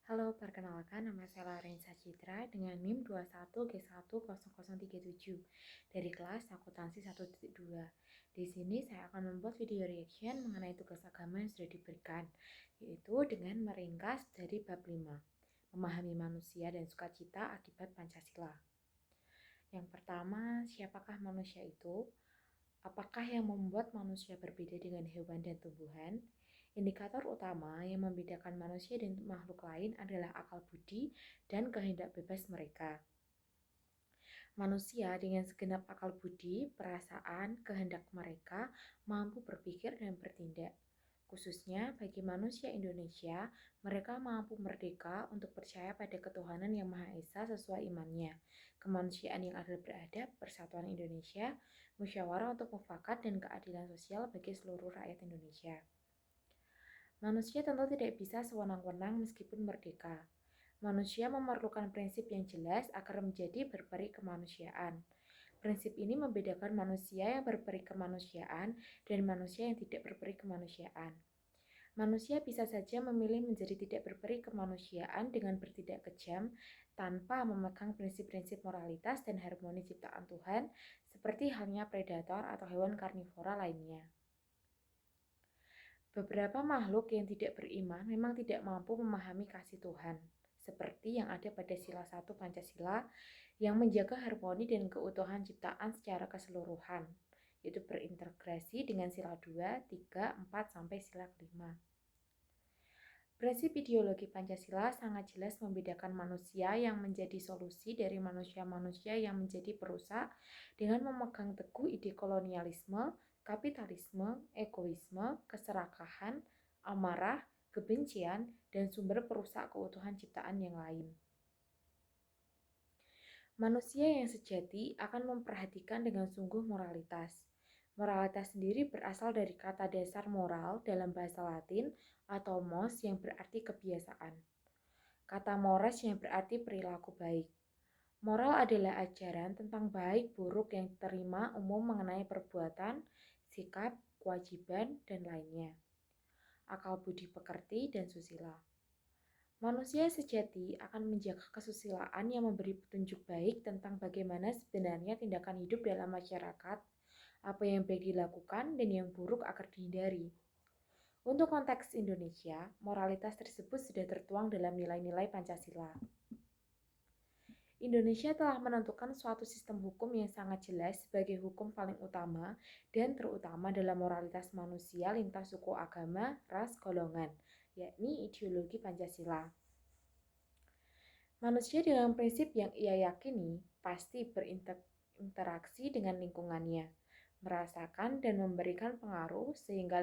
Halo, perkenalkan nama saya Larensa Citra dengan NIM 21G10037 dari kelas Akuntansi 1.2. Di sini saya akan membuat video reaction mengenai tugas agama yang sudah diberikan, yaitu dengan meringkas dari bab 5, memahami manusia dan sukacita akibat Pancasila. Yang pertama, siapakah manusia itu? Apakah yang membuat manusia berbeda dengan hewan dan tumbuhan? Indikator utama yang membedakan manusia dan makhluk lain adalah akal budi dan kehendak bebas mereka. Manusia dengan segenap akal budi, perasaan, kehendak mereka mampu berpikir dan bertindak. Khususnya bagi manusia Indonesia, mereka mampu merdeka untuk percaya pada ketuhanan yang Maha Esa sesuai imannya, kemanusiaan yang adil beradab, persatuan Indonesia, musyawarah untuk mufakat dan keadilan sosial bagi seluruh rakyat Indonesia. Manusia tentu tidak bisa sewenang-wenang meskipun merdeka. Manusia memerlukan prinsip yang jelas agar menjadi berperi kemanusiaan. Prinsip ini membedakan manusia yang berperi kemanusiaan dan manusia yang tidak berperi kemanusiaan. Manusia bisa saja memilih menjadi tidak berperi kemanusiaan dengan bertindak kejam tanpa memegang prinsip-prinsip moralitas dan harmoni ciptaan Tuhan seperti halnya predator atau hewan karnivora lainnya. Beberapa makhluk yang tidak beriman memang tidak mampu memahami kasih Tuhan, seperti yang ada pada sila 1 Pancasila yang menjaga harmoni dan keutuhan ciptaan secara keseluruhan, yaitu berintegrasi dengan sila 2, 3, 4, sampai sila 5. Prinsip ideologi Pancasila sangat jelas membedakan manusia yang menjadi solusi dari manusia-manusia yang menjadi perusak dengan memegang teguh ide kolonialisme, kapitalisme, egoisme, keserakahan, amarah, kebencian, dan sumber perusak keutuhan ciptaan yang lain. Manusia yang sejati akan memperhatikan dengan sungguh moralitas. Moralitas sendiri berasal dari kata dasar moral dalam bahasa Latin atau mos yang berarti kebiasaan. Kata mores yang berarti perilaku baik. Moral adalah ajaran tentang baik buruk yang diterima umum mengenai perbuatan, sikap, kewajiban, dan lainnya. Akal budi pekerti dan susila. Manusia sejati akan menjaga kesusilaan yang memberi petunjuk baik tentang bagaimana sebenarnya tindakan hidup dalam masyarakat, apa yang baik dilakukan dan yang buruk agar dihindari. Untuk konteks Indonesia, moralitas tersebut sudah tertuang dalam nilai-nilai Pancasila. Indonesia telah menentukan suatu sistem hukum yang sangat jelas sebagai hukum paling utama dan terutama dalam moralitas manusia lintas suku agama, ras, golongan, yakni ideologi Pancasila. Manusia dengan prinsip yang ia yakini pasti berinteraksi dengan lingkungannya, merasakan dan memberikan pengaruh sehingga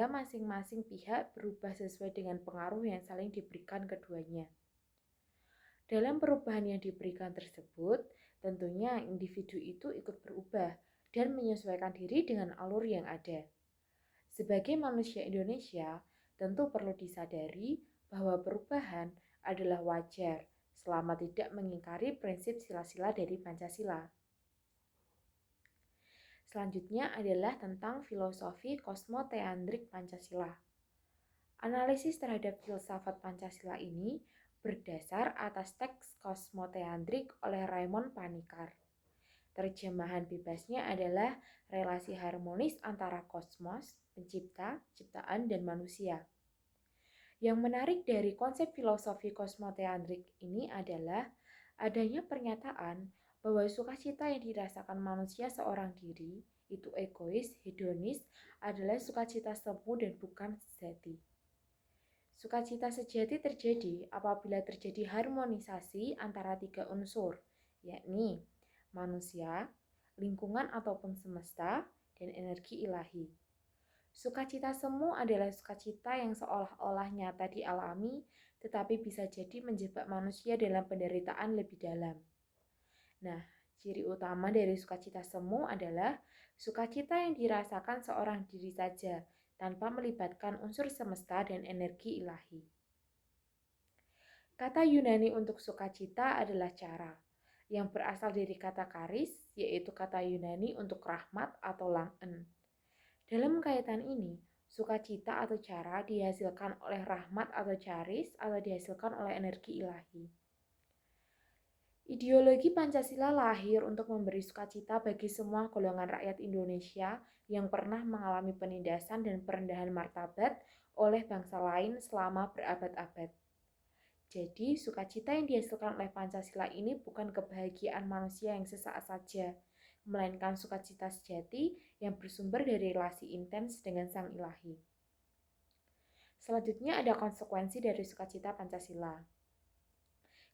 masing-masing pihak berubah sesuai dengan pengaruh yang saling diberikan keduanya. Dalam perubahan yang diberikan tersebut, tentunya individu itu ikut berubah dan menyesuaikan diri dengan alur yang ada. Sebagai manusia Indonesia, tentu perlu disadari bahwa perubahan adalah wajar selama tidak mengingkari prinsip sila-sila dari Pancasila. Selanjutnya adalah tentang filosofi kosmoteandrik Pancasila. Analisis terhadap filsafat Pancasila ini berdasar atas teks kosmoteandrik oleh Raymond Panikar. Terjemahan bebasnya adalah relasi harmonis antara kosmos, pencipta, ciptaan, dan manusia. Yang menarik dari konsep filosofi kosmoteandrik ini adalah adanya pernyataan bahwa sukacita yang dirasakan manusia seorang diri, itu egois, hedonis, adalah sukacita semu dan bukan sejati. Sukacita sejati terjadi apabila terjadi harmonisasi antara 3 unsur, yakni manusia, lingkungan ataupun semesta, dan energi ilahi. Sukacita semu adalah sukacita yang seolah-olah nyata dialami, tetapi bisa jadi menjebak manusia dalam penderitaan lebih dalam. Nah, ciri utama dari sukacita semu adalah sukacita yang dirasakan seorang diri saja, tanpa melibatkan unsur semesta dan energi ilahi. Kata Yunani untuk sukacita adalah cara, yang berasal dari kata karis, yaitu kata Yunani untuk rahmat atau langen. Dalam kaitan ini, Sukacita atau cara dihasilkan oleh rahmat atau charis atau dihasilkan oleh energi ilahi. Ideologi Pancasila lahir untuk memberi sukacita bagi semua golongan rakyat Indonesia yang pernah mengalami penindasan dan perendahan martabat oleh bangsa lain selama berabad-abad. Jadi, sukacita yang dihasilkan oleh Pancasila ini bukan kebahagiaan manusia yang sesaat saja, melainkan sukacita sejati yang bersumber dari relasi intens dengan Sang Ilahi. Selanjutnya ada konsekuensi dari sukacita Pancasila.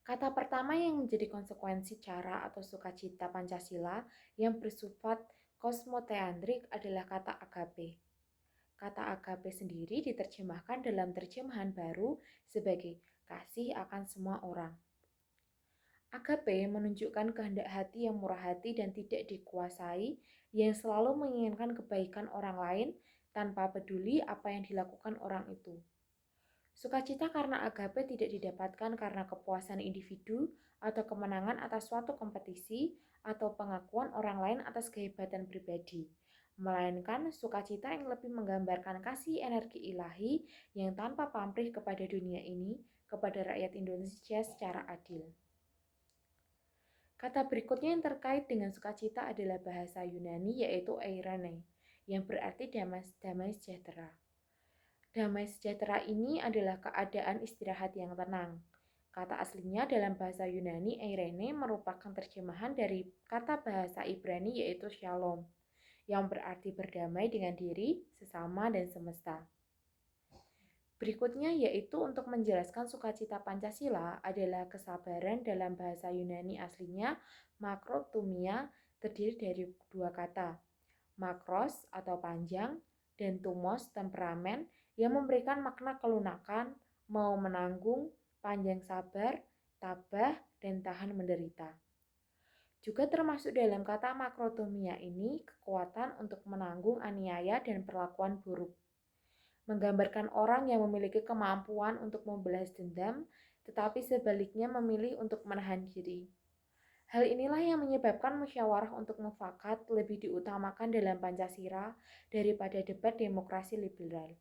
Kata pertama yang menjadi konsekuensi cara atau sukacita Pancasila yang bersifat kosmoteandrik adalah kata agape. Kata agape sendiri diterjemahkan dalam terjemahan baru sebagai kasih akan semua orang. Agape menunjukkan kehendak hati yang murah hati dan tidak dikuasai, yang selalu menginginkan kebaikan orang lain tanpa peduli apa yang dilakukan orang itu. Sukacita karena agape tidak didapatkan karena kepuasan individu atau kemenangan atas suatu kompetisi atau pengakuan orang lain atas kehebatan pribadi, melainkan sukacita yang lebih menggambarkan kasih energi ilahi yang tanpa pamrih kepada dunia ini, kepada rakyat Indonesia secara adil. Kata berikutnya yang terkait dengan sukacita adalah bahasa Yunani yaitu eirene, yang berarti damai sejahtera. Damai sejahtera ini adalah keadaan istirahat yang tenang. Kata aslinya dalam bahasa Yunani eirene merupakan terjemahan dari kata bahasa Ibrani yaitu shalom, yang berarti berdamai dengan diri, sesama, dan semesta. Berikutnya yaitu untuk menjelaskan sukacita Pancasila adalah kesabaran dalam bahasa Yunani aslinya makrotumia terdiri dari dua kata, makros atau panjang dan tumos temperamen yang memberikan makna kelunakan, mau menanggung, panjang sabar, tabah, dan tahan menderita. Juga termasuk dalam kata makrotomia ini kekuatan untuk menanggung aniaya dan perlakuan buruk. Menggambarkan orang yang memiliki kemampuan untuk membalas dendam, tetapi sebaliknya memilih untuk menahan diri. Hal inilah yang menyebabkan musyawarah untuk mufakat lebih diutamakan dalam Pancasila daripada debat demokrasi liberal.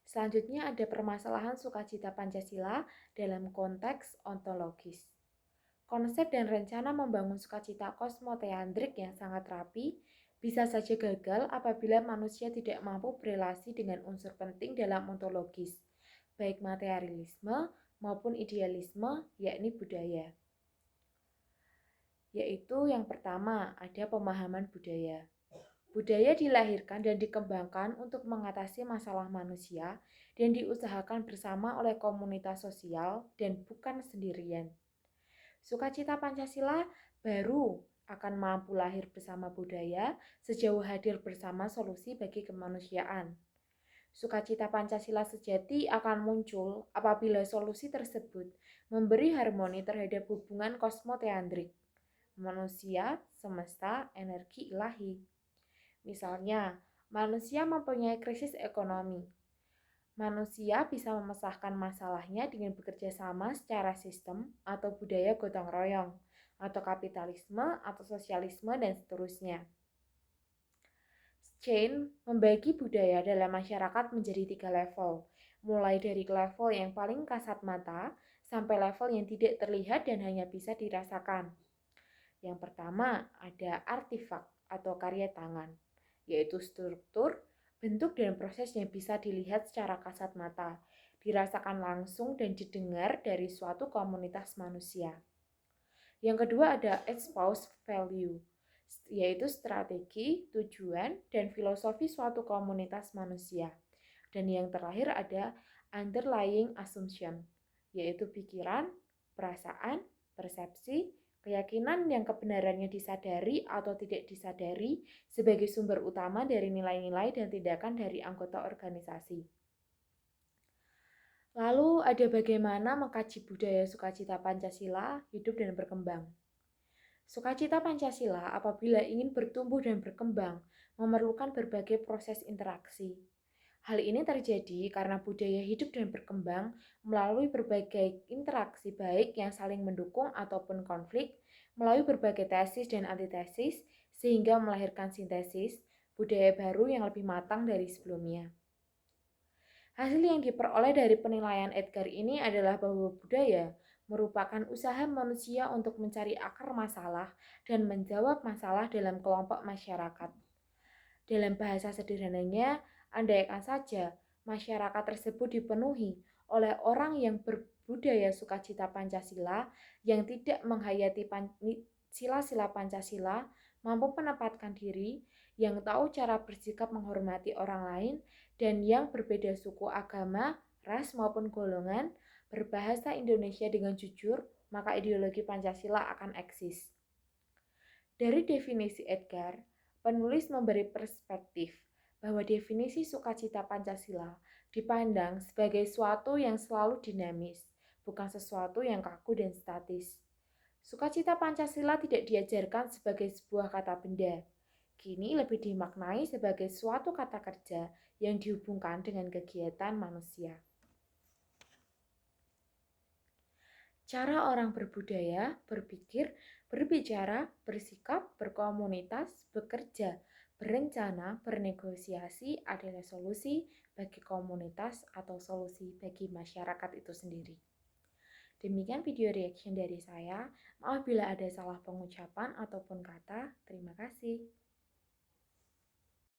Selanjutnya ada permasalahan sukacita Pancasila dalam konteks ontologis. Konsep dan rencana membangun sukacita kosmoteandrik yang sangat rapi bisa saja gagal apabila manusia tidak mampu berelasi dengan unsur penting dalam ontologis, baik materialisme maupun idealisme, yakni budaya. Yaitu yang pertama, ada pemahaman budaya. Budaya dilahirkan dan dikembangkan untuk mengatasi masalah manusia dan diusahakan bersama oleh komunitas sosial dan bukan sendirian. Sukacita Pancasila baru akan mampu lahir bersama budaya sejauh hadir bersama solusi bagi kemanusiaan. Sukacita Pancasila sejati akan muncul apabila solusi tersebut memberi harmoni terhadap hubungan kosmoteandrik, manusia, semesta, energi ilahi. Misalnya, manusia mempunyai krisis ekonomi. Manusia bisa memecahkan masalahnya dengan bekerja sama secara sistem atau budaya gotong royong, atau kapitalisme atau sosialisme dan seterusnya. Chain membagi budaya dalam masyarakat menjadi 3 level, mulai dari level yang paling kasat mata sampai level yang tidak terlihat dan hanya bisa dirasakan. Yang pertama ada artefak atau karya tangan, yaitu struktur, bentuk dan proses yang bisa dilihat secara kasat mata, dirasakan langsung dan didengar dari suatu komunitas manusia. Yang kedua ada espouse value, yaitu strategi, tujuan, dan filosofi suatu komunitas manusia. Dan yang terakhir ada underlying assumption, yaitu pikiran, perasaan, persepsi, keyakinan yang kebenarannya disadari atau tidak disadari sebagai sumber utama dari nilai-nilai dan tindakan dari anggota organisasi. Lalu ada bagaimana mengkaji budaya sukacita Pancasila hidup dan berkembang. Sukacita Pancasila apabila ingin bertumbuh dan berkembang memerlukan berbagai proses interaksi. Hal ini terjadi karena budaya hidup dan berkembang melalui berbagai interaksi baik yang saling mendukung ataupun konflik, melalui berbagai tesis dan antitesis, sehingga melahirkan sintesis, budaya baru yang lebih matang dari sebelumnya. Hasil yang diperoleh dari penilaian Edgar ini adalah bahwa budaya merupakan usaha manusia untuk mencari akar masalah dan menjawab masalah dalam kelompok masyarakat. Dalam bahasa sederhananya, andaikan saja masyarakat tersebut dipenuhi oleh orang yang berbudaya sukacita Pancasila, yang tidak menghayati sila-sila Pancasila, mampu menempatkan diri, yang tahu cara bersikap menghormati orang lain, dan yang berbeda suku, agama, ras maupun golongan, berbahasa Indonesia dengan jujur, maka ideologi Pancasila akan eksis. Dari definisi Edgar, penulis memberi perspektif bahwa definisi sukacita Pancasila dipandang sebagai suatu yang selalu dinamis, bukan sesuatu yang kaku dan statis. Sukacita Pancasila tidak diajarkan sebagai sebuah kata benda, kini lebih dimaknai sebagai suatu kata kerja yang dihubungkan dengan kegiatan manusia. Cara orang berbudaya, berpikir, berbicara, bersikap, berkomunitas, bekerja, berencana, bernegosiasi adalah solusi bagi komunitas atau solusi bagi masyarakat itu sendiri. Demikian video reaction dari saya. Maaf bila ada salah pengucapan ataupun kata. Terima kasih.